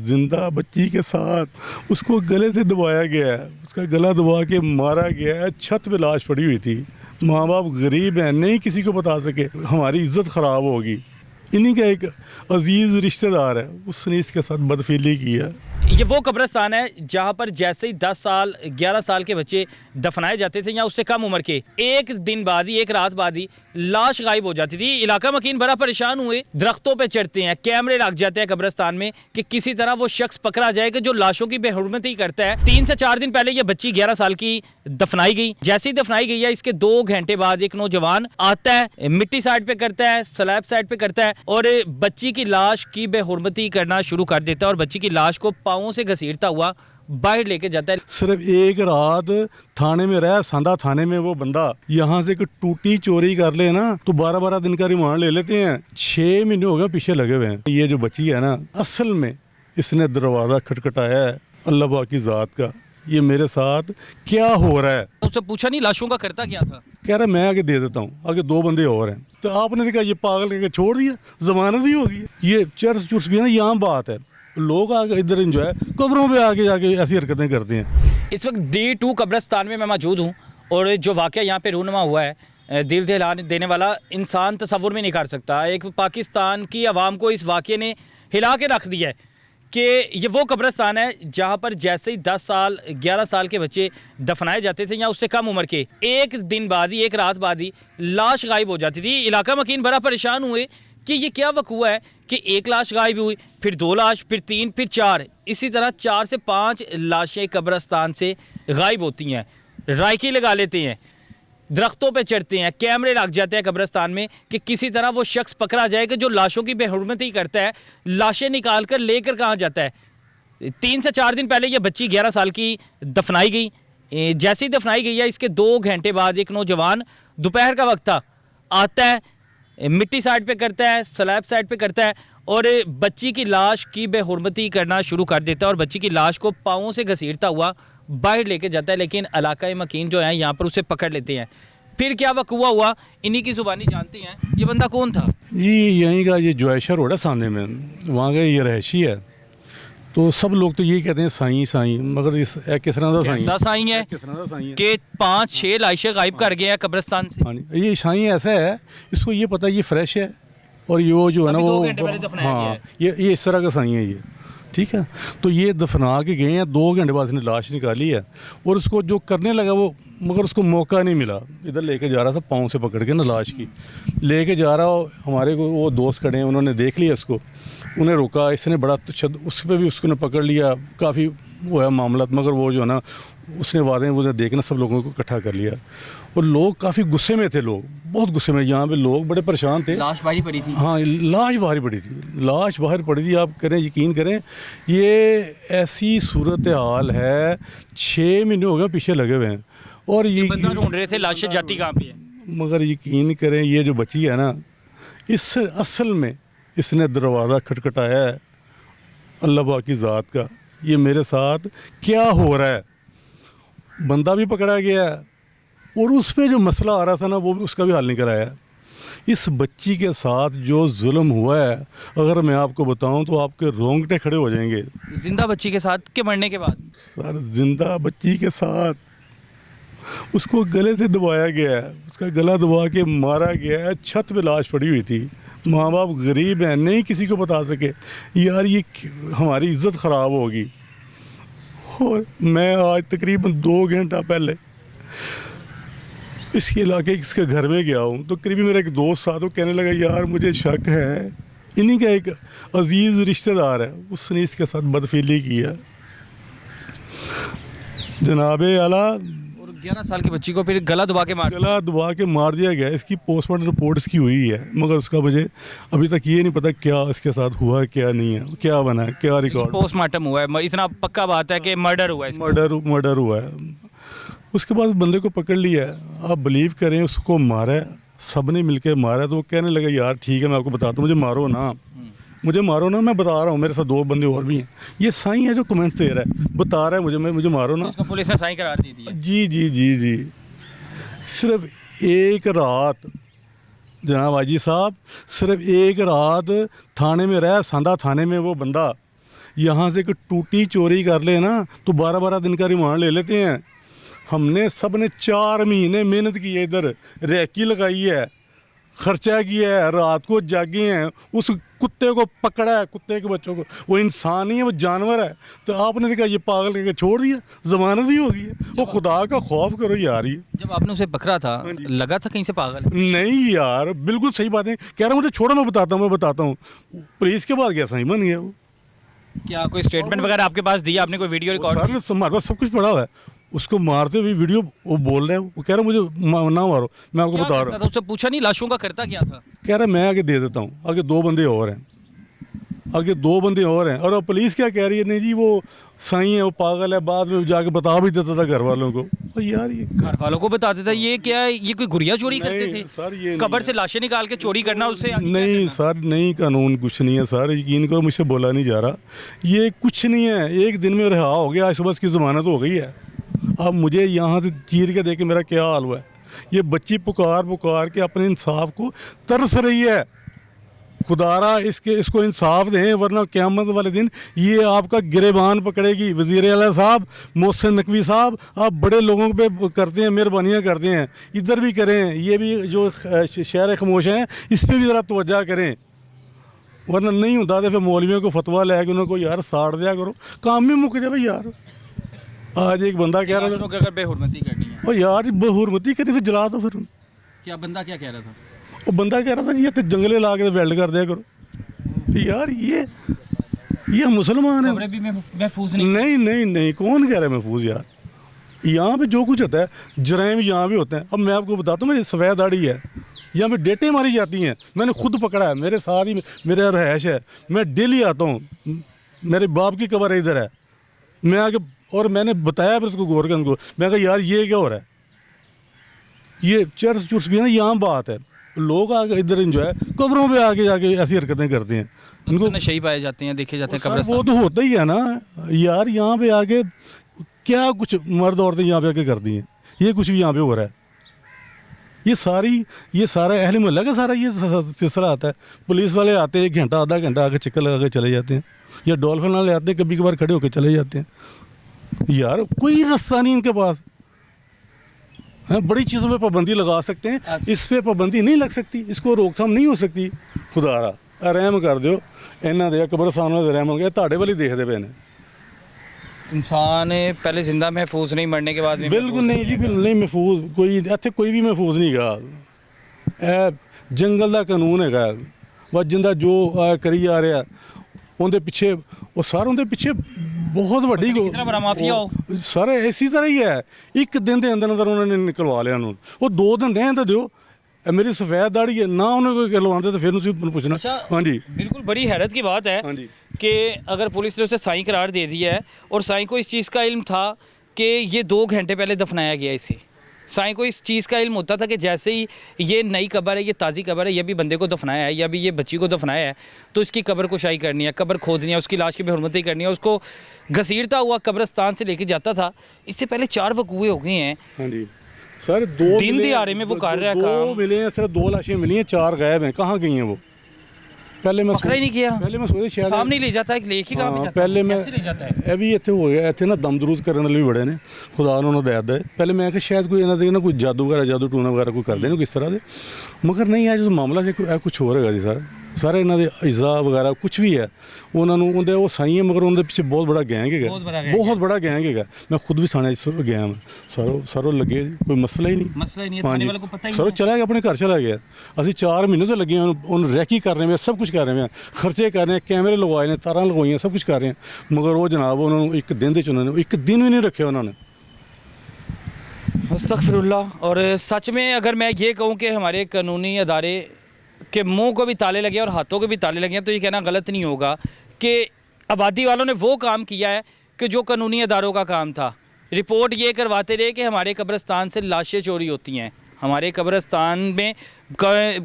जिंदा बच्ची के साथ उसको गले से दबाया गया है, उसका गला दबा के मारा गया है। छत पे लाश पड़ी हुई थी। माँ बाप गरीब हैं, नहीं किसी को बता सके, हमारी इज्जत ख़राब होगी। इन्हीं का एक अजीज़ रिश्तेदार है, उसने इसके साथ बदफीली की है। ये वो कब्रिस्तान है जहाँ पर जैसे ही 10 साल 11 साल के बच्चे दफनाए जाते थे या उससे कम उम्र के, एक दिन बाद ही, एक रात बाद ही लाश गायब हो जाती थी। इलाका मकीन बड़ा परेशान हुए, दरख्तों पे चढ़ते हैं, कैमरे लग जाते हैं कब्रिस्तान में कि किसी तरह वो शख्स पकड़ा जाए कि जो लाशों की बेहुरमती करता है। 3 से 4 दिन पहले ये बच्ची 11 साल की दफनाई गई। जैसे ही दफनाई गई है, इसके 2 घंटे बाद एक नौजवान आता है, मिट्टी साइड पे करता है, स्लैब साइड पे करता है और बच्ची की लाश की बेहुरमती करना शुरू कर देता है और बच्ची की लाश को पाँवों से घसीटता हुआ बाहर लेके जाता है। सिर्फ एक रात थाने में रहा, सांदा थाने में वो बंदा यहाँ से कोई टूटी चोरी कर ले ना तो 12-12 दिन का रिमांड ले लेते हैं। 6 महीने हो गए पीछे लगे हुए हैं। ये जो बच्ची है ना, असल में इसने दरवाज़ा खटखटाया है अल्लाह पाक की ज़ात का, ये मेरे साथ क्या हो रहा है। उससे पूछा नहीं लाशों का करता क्या था? कह रहा मैं आगे दे देता हूँ, आगे 2 बंदे और हैं। तो आपने कहा ये पागल करके छोड़ दिया, जमानत ही होगी। ये चर्च चुर्स भी है ना, यहाँ बात है, लोग आगे इधर इंजॉय, कब्रों पे आके जाके ऐसी हरकतें करते हैं। इस वक्त D2 कब्रिस्तान में मैं मौजूद हूँ और जो वाक़या यहाँ पे रूनुमा हुआ है, दिल दहला देने वाला, इंसान तसव्वुर में नहीं कर सकता। एक पाकिस्तान की आवाम को इस वाक़े ने हिला के रख दिया है कि ये वो कब्रिस्तान है जहाँ पर जैसे ही 10 साल 11 साल के बच्चे दफनाए जाते थे या उससे कम उम्र के, एक दिन बाद ही, एक रात बाद ही लाश गायब हो जाती थी। इलाका मकीन बड़ा परेशान हुए कि ये क्या वक़ूआ है कि एक लाश गायब हुई, फिर 2 लाश, फिर 3, फिर 4, इसी तरह 4 से 5 लाशें कब्रिस्तान से गायब होती हैं। रायकी लगा लेते हैं, दरख्तों पे चढ़ते हैं, कैमरे लग जाते हैं कब्रिस्तान में कि किसी तरह वो शख्स पकड़ा जाए कि जो लाशों की बेहुरमती करता है। लाशें निकाल कर लेकर कहाँ जाता है? 3 से 4 दिन पहले ये बच्ची 11 साल की दफनाई गई। जैसे ही दफनाई गई है, इसके 2 घंटे बाद एक नौजवान, दोपहर का वक्त था, आता है, मिट्टी साइड पे करता है, स्लैब साइड पे करता है और बच्ची की लाश की बेहुरमती करना शुरू कर देता है और बच्ची की लाश को पाँवों से घसीटता हुआ बाहर लेके जाता है। लेकिन इलाका मकीन जो है यहाँ पर उसे पकड़ लेते हैं। फिर क्या वक़ूआ हुआ, इन्हीं की ज़ुबानी जानते हैं। ये बंदा कौन था? ये यहीं का, ये जॉयशा रोड है सामने में, वहाँ का ये रहायशी है। तो सब लोग तो यही कहते हैं साईं साईं, मगर इस किस तरह का साईं? ऐसा साईं है किस तरह का साईं है कि 5-6 लाशें गायब कर गए हैं कब्रिस्तान से। हाँ, ये साईं ऐसा है, इसको ये पता है ये फ्रेश है और ये वो जो है ना वो, हाँ ये इस तरह का साईं है ये, ठीक है। तो ये दफना के गए हैं, 2 घंटे बाद इसने लाश निकाली है और उसको जो करने लगा वो, मगर उसको मौका नहीं मिला। इधर लेके जा रहा था, पाँव से पकड़ के ना लाश की लेके जा रहा हो, हमारे को वो दोस्त खड़े हैं, उन्होंने देख लिया इसको, उन्हें रोका, इसने बड़ा उस पर भी उसको पकड़ लिया, काफ़ी वो है मामला। मगर वो जो है ना, उसने वादे वो देखना सब लोगों को इकट्ठा कर लिया और लोग काफ़ी गुस्से में थे, लोग बहुत गुस्से में, यहाँ पे लोग बड़े परेशान थे। लाश भारी पड़ी थी। हाँ, लाश बाहर पड़ी थी, लाश बाहर पड़ी थी। आप करें, यकीन करें, ये ऐसी सूरत हाल है, 6 महीने हो गए पीछे लगे हुए हैं और ये बंदा ढूंढ रहे थे लाशें जाती कहाँ पे है। मगर यकीन करें, ये जो बच्ची है ना, इस असल में इसने दरवाज़ा खटखटाया है अल्लाह पाक की ज़ात का, ये मेरे साथ क्या हो रहा है। बंदा भी पकड़ा गया है और उस पर जो मसला आ रहा था ना, वो उसका भी हल निकल आया। इस बच्ची के साथ जो जुल्म हुआ है, अगर मैं आपको बताऊं तो आपके रोंगटे खड़े हो जाएंगे। जिंदा बच्ची के साथ के मरने के बाद? सर, जिंदा बच्ची के साथ उसको गले से दबाया गया है, उसका गला दबा के मारा गया है। छत पे लाश पड़ी हुई थी। माँ बाप गरीब हैं, नहीं किसी को बता सके, यार ये हमारी इज्जत ख़राब होगी। और मैं आज तकरीबन 2 घंटा पहले इसके इलाके इसके घर में गया हूँ, तो करीबी मेरा एक दोस्त था, तो कहने लगा यार मुझे शक है, इन्हीं का एक अजीज़ रिश्तेदार है, उसने इसके साथ बदफीली की है। जनाबे आला, 11 साल की बच्ची को फिर गला दबा के मार दिया गया। इसकी पोस्टमार्टम रिपोर्ट इसकी हुई है, मगर उसका मुझे अभी तक ये नहीं पता क्या इसके साथ हुआ है, क्या नहीं है, क्या बना है, क्या रिकॉर्ड। पोस्टमार्टम हुआ है, इतना पक्का बात है कि मर्डर हुआ है। मर्डर हुआ है। उसके बाद बंदे को पकड़ लिया है। आप बिलीव करें, उसको मारा है, सब ने मिलकर मारा। तो वो कहने लगा यार ठीक है, मैं आपको बताता हूँ, मुझे मारो ना, मैं बता रहा हूँ, मेरे साथ 2 बंदे और भी हैं। ये साईं है जो कमेंट्स दे रहा है, बता रहा है मुझे मारो ना। उसको पुलिस ने साईं करार दी थी। जी। सिर्फ एक रात जनाब हाजी साहब, सिर्फ एक रात थाने में रहा, सांदा थाने में वो बंदा यहाँ से कोई टूटी चोरी कर ले ना तो 12-12 दिन का रिमांड ले लेते हैं। हमने सब ने 4 महीने मेहनत की है, इधर रैकी लगाई है, खर्चा किया है, रात को जागे हैं, उस कुत्ते को पकड़ा है, कुत्ते के बच्चों को। वो इंसान नहीं है, वो जानवर है। तो आपने देखा ये पागल करके छोड़ दिया, जमानत ही हो गई है। वो खुदा का खौफ करो यार। ये जब आपने उसे पकड़ा था लगा था कहीं से पागल है? नहीं यार, बिल्कुल सही बात है। कह रहा मुझे छोड़ो, मैं बताता हूँ। पुलिस के बाद गया, सही बन गया वो। क्या कोई स्टेटमेंट वगैरह आपके पास दिया? आपने कोई वीडियो रिकॉर्ड? सर हमारे पास सब कुछ पड़ा हुआ है। उसको मारते हुए वीडियो वो बोल रहे हैं, वो कह रहा मुझे ना मारो, मैं आपको बता रहा हूँ। उससे पूछा नहीं लाशों का करता क्या था? कह रहा मैं आगे दे देता हूँ, आगे 2 बंदे और हैं, आगे 2 बंदे और हैं। और अब पुलिस क्या कह रही है, नहीं जी वो सही है, वो पागल है। बाद में जाके बता भी देता था घर वालों को। और यार ये घर वालों को बताते था? ये क्या है, ये कोई गुड़िया चोरी करते थे? सर ये कब्र से लाशें निकाल के चोरी करना, उससे नहीं सर, नहीं, कानून कुछ नहीं है सर, यकीन करो, मुझसे बोला नहीं जा रहा। ये कुछ नहीं है, एक दिन में रिहा हो गया, आज सुबह की ज़मानत हो गई है। अब मुझे यहाँ से चीर के देखे मेरा क्या हाल हुआ है। ये बच्ची पुकार के अपने इंसाफ को तरस रही है। खुदारा इसको इंसाफ दें, वरना क़यामत वाले दिन ये आपका गिरेबान पकड़ेगी। वज़ीर आला साहब, मोहसिन नकवी साहब, आप बड़े लोगों पे करते हैं, मेहरबानियाँ करते हैं, इधर भी करें। ये भी जो शहर खामोश हैं, इस पर भी ज़रा तवज्जो करें, वरना नहीं होता तो फिर मौलवियों को फतवा ले के उनको यार साड़ दिया करो, काम भी मुक जाए यार। आज एक बंदा कह रहा था अगर बेहुरमती करनी है, और यार बेहुरमती करनी फिर जला दो। फिर क्या बंदा क्या कह रहा था? वो बंदा कह रहा था ये तो जंगले ला के वेल्ड कर दिया करो। यार ये मुसलमान है भी महफूज नहीं, कौन कह रहा है महफूज? यार यहाँ पे जो कुछ होता है, जराइम यहाँ भी होते हैं। अब मैं आपको बताता हूँ, मेरी सफ़ेद दाढ़ी है, यहाँ पे डेटें मारी जाती हैं, मैंने खुद पकड़ा है, मेरे साथ ही मेरा रहायश है, मैं डेली आता हूँ, मेरे बाप की कब्र इधर है। मैं आके और मैंने बताया फिर उसको गोरगंज को, मैं कहा यार ये क्या हो रहा है, ये चर्च भी है ना, यहाँ बात है। लोग आगे इधर इंजॉय, कब्रों पे आके जाके ऐसी हरकतें करते हैं, इनको नशे पाए जाते हैं, देखे जाते हैं कब्रिस्तान। वो तो होता ही है ना यार। यहाँ पे आके क्या कुछ मर्द औरतें यहाँ पे आके करती हैं, ये कुछ भी यहाँ पे हो रहा है। ये सारा अहले मोहल्ला का सारा ये सिलसिला आता है। पुलिस वाले आते हैं, 1 घंटा आधा घंटा आके चक्कर लगा के चले जाते हैं, या डॉल्फिन वाले आते हैं, कभी कभार खड़े होकर चले जाते हैं। यार कोई रास्ता नहीं इनके पास है। बड़ी चीज़ों पे पाबंदी लगा सकते हैं, इस पे पाबंदी नहीं लग सकती, इसको रोकथाम नहीं हो सकती। खुदारा रहम कर दो, इन्हों दे कब्रस्तान वाले रहम हो गया, ਤੁਹਾਡੇ वाली देखते पे ने। इंसान पहले जिंदा महफूज नहीं, मरने के बाद भी बिल्कुल नहीं जी, बिल्कुल नहीं महफूज। कोई इत्थे कोई भी महफूज नहीं गा। जंगल का कानून है, बस जिंदा जो करी जा रहा उनके पिछे, वो सारे उनके पिछे बहुत वड्डी बड़ा माफिया हो सर। इसी तरह ही है, 1 दिन के अंदर अंदर उन्होंने निकलवा लिया उन्होंने। वो 2 दिन रहने तो दो, मेरी सफ़ेद दाढ़ी है ना, उन्हें कोई कहलवाते तो फिर उनसे पूछना। अच्छा, हाँ जी, बिल्कुल बड़ी हैरत की बात है कि अगर पुलिस ने उसे साईं करार दे दिया है, और साईं को इस चीज़ का इल्म था कि ये 2 घंटे पहले दफनाया गया इसे। साईं को इस चीज़ का इल्म होता था कि जैसे ही ये नई कब्र है, ये ताज़ी कब्र है, ये भी बंदे को दफनाया है, या भी ये बच्ची को दफनाया है, तो इसकी कब्र कुशाई करनी है, कब्र खोदनी है, उसकी लाश की बेहुरमती करनी है, उसको घसीटता हुआ कब्रस्तान से लेके जाता था। इससे पहले 4 वकूए हो गए हैं। हाँ जी सर, 2 दिन दिहाड़े में वो कर रहा है काम। 2 मिले हैं, सिर्फ 2 लाशें मिली हैं, 4 गायब हैं। कहाँ गई हैं वो? पहले मैं पकड़ा ही नहीं किया। पहले मैं सोचा शायद सामने ले जाता है, लेके कहाँ पे जाता है? पहले मैं कैसे ले जाता है? ਇਹ ਵੀ ਇੱਥੇ ਹੋ ਗਿਆ, ਇੱਥੇ ਨਾ ਦਮ ਦਰੂਦ ਕਰਨ ਵਾਲੇ ਵੀ ਬੜੇ ਨੇ, ਖੁਦਾ ਉਹਨਾਂ ਨੂੰ ਹਦਾਇਤ ਦੇ। ਪਹਿਲੇ ਮੈਂ ਕਿਹਾ ਸ਼ਾਇਦ ਕੋਈ ਇਹਨਾਂ ਦੇ ਨਾ ਕੋਈ ਜਾਦੂ ਵਗੈਰਾ, ਜਾਦੂ ਟੂਣਾ ਵਗੈਰਾ ਕੋਈ ਕਰਦੇ ਨੇ, ਕਿਸ ਤਰ੍ਹਾਂ ਦੇ, ਮਗਰ ਨਹੀਂ ਹੈ। ਜੋ ਮਾਮਲਾ ਸੀ ਇਹ ਕੁਝ ਹੋਰ ਹੈਗਾ ਜੀ ਸਰ। ਸਾਰੇ ਇਹਨਾਂ ਦੇ ਇਜ਼ਾ ਵਗੈਰਾ ਕੁਝ ਵੀ ਹੈ, ਉਹਨਾਂ ਨੂੰ ਉਹਦੇ ਉਹ ਸਾਈ ਹੈ, ਮਗਰ ਉਹਦੇ ਪਿੱਛੇ ਬਹੁਤ ਬੜਾ ਗੈਂਗ ਹੈਗਾ, ਬਹੁਤ ਬੜਾ ਗੈਂਗ ਹੈਗਾ। ਮੈਂ ਖੁਦ ਵੀ ਥਾਣੇ 'ਚ ਗਿਆ ਮੈਂ, ਸਰੋਂ ਲੱਗੇ, ਕੋਈ ਮਸਲਾ ਹੀ ਨਹੀਂ। थाने वाले को पता ही ਸਰ ਚਲਾ ਗਿਆ, ਆਪਣੇ ਘਰ ਚਲਾ ਗਿਆ। ਅਸੀਂ 4 ਮਹੀਨੇ ਤੋਂ ਲੱਗੇ ਹਾਂ ਉਹਨੂੰ ਰੈਕੀ ਕਰ ਰਹੇ ਹਾਂ, ਸਭ ਕੁਝ ਕਰ ਰਹੇ ਹਾਂ, ਖਰਚੇ ਕਰ ਰਹੇ ਹਾਂ, ਕੈਮਰੇ ਲਗਵਾਏ ਨੇ, ਤਾਰਾਂ ਲਗਵਾਈਆਂ, ਸਭ ਕੁਝ ਕਰ ਰਹੇ ਹਾਂ, ਮਗਰ ਉਹ ਜਨਾਬ ਉਹਨਾਂ ਨੂੰ 1 दिन ਦੇ ਚ ਉਹਨਾਂ ਨੇ 1 दिन ਵੀ ਨਹੀਂ ਰੱਖਿਆ ਉਹਨਾਂ ਨੇ। अस्तगफिरुल्लाह। और सच में अगर मैं ये कहूँ कि हमारे कानूनी अदारे के मुंह को भी ताले लगे और हाथों को भी ताले लगे हैं, तो ये कहना गलत नहीं होगा कि आबादी वालों ने वो काम किया है कि जो कानूनी अदारों का काम था। रिपोर्ट ये करवाते रहे कि हमारे कब्रिस्तान से लाशें चोरी होती हैं, हमारे कब्रिस्तान में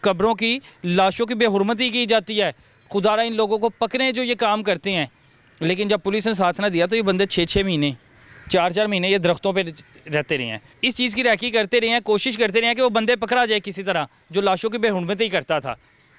कब्रों की लाशों की बेहुरमती की जाती है। खुदारा इन लोगों को पकड़ें जो ये काम करते हैं। लेकिन जब पुलिस ने साथ ना दिया तो ये बंदे 6-6 महीने 4-4 महीने ये दरख्तों पे रहते रहे हैं, इस चीज़ की रैकी करते रहे हैं, कोशिश करते रहे हैं कि वो बंदे पकड़ा जाए किसी तरह जो लाशों की बेहुरमती करता था।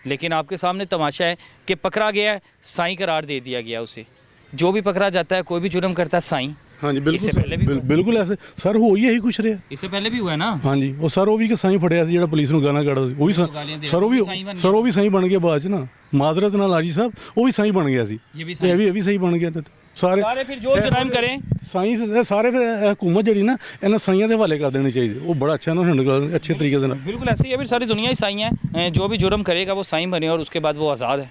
लेकिन आपके सामने तमाशा है कि पकड़ा गया है, साईं करार दे दिया गया उसे। जो भी पकड़ा जाता है, कोई भी जुर्म करता है, साईं। हाँ जी इससे पहले भी हुआ? ਬਿਲਕੁਲ ਐਸੇ ਸਰ ਹੋ ਹੀ ਇਹੀ ਕੁਛ ਰਿਹਾ। इससे पहले भी हुआ है ना। ਹਾਂਜੀ ਉਹ ਸਰ ਉਹ ਵੀ ਕਿ ਸਾਈਂ ਫੜਿਆ ਸੀ ਜਿਹੜਾ ਪੁਲਿਸ ਨੂੰ ਗਾਲਾਂ ਕੱਢਦਾ ਸੀ, ਉਹ ਵੀ ਗਾਲੀਆਂ ਦੇ ਸਰ ਉਹ ਵੀ ਸਾਈਂ ਬਣ ਸਰ ਉਹ ਵੀ ਸਾਈਂ ਬਣ ਗਿਆ ਬਾਅਦ ਚ ਨਾ, ਮਾਜ਼ਰਤ ਨਾਲ ਆਜੀ ਸਾਹਿਬ ਉਹ ਵੀ ਸਾਈਂ ਬਣ ਗਿਆ ਸੀ, ये भी ਤੇ ਇਹ ਵੀ ਸਹੀ ਬਣ ਗਿਆ ਸਾਰੇ सारे फिर जो जुर्म करें। ਸਾਈਂ ਇਹ ਸਾਰੇ ਫਿਰ ਇਹ ਹਕੂਮਤ ਜਿਹੜੀ ਨਾ ਇਹਨਾਂ ਸਾਈਆਂ ਦੇ ਹਵਾਲੇ ਕਰ ਦੇਣੀ ਚਾਹੀਦੀ, ਉਹ ਬੜਾ ਅੱਛਾ ਨਾ ਸਾਡੇ ਅੱਛੇ ਤਰੀਕੇ ਦੇ ਨਾਲ। बिल्कुल ऐसे ही है, फिर सारी दुनिया ही साईं है। जो भी जुर्म करेगा वो साईं बने और उसके बाद वो आज़ाद है।